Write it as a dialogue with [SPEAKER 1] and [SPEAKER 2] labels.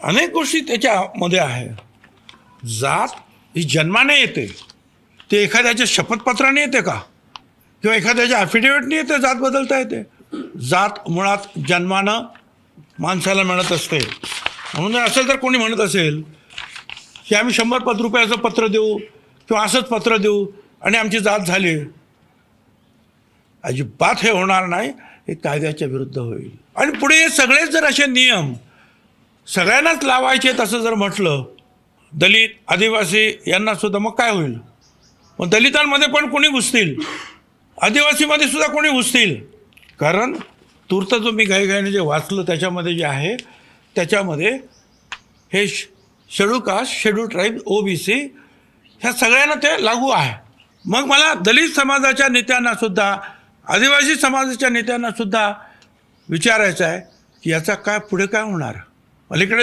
[SPEAKER 1] अनेक गोष्टी त्याच्यामध्ये आहे. जात ही जन्माने येते, ते एखाद्याच्या शपथपत्राने येते का, किंवा एखाद्याच्या ॲफिडेविटने येते जात बदलता येते? जात मुळात जन्मानं माणसाला मिळत असते. म्हणून असेल तर कोणी म्हणत असेल की आम्ही 100 रुपयाचं पत्र देऊ किंवा असंच पत्र देऊ आणि आमची जात झाली, अजिबात हे होणार नाही. हे कायद्याच्या विरुद्ध होईल. आणि पुढे हे सगळेच जर असे नियम सगळ्यांनाच लावायचे असं जर म्हटलं, दलित आदिवासी यांना सुद्धा, मग काय होईल? मग दलितांमध्ये पण कोणी घुसतील, आदिवासीमध्ये सुद्धा कोणी घुसतील. कारण तूर्त जो मी घाईघाईने जे वाचलं त्याच्यामध्ये जे आहे त्याच्यामध्ये हे schedule caste, schedule tribe, OBC ह्या सगळ्यांना ते लागू आहे. मग मला दलित समाजाच्या नेत्यांनासुद्धा, आदिवासी समाजाच्या नेत्यांनासुद्धा विचारायचं आहे की याचा काय पुढे काय होणार. अलीकडे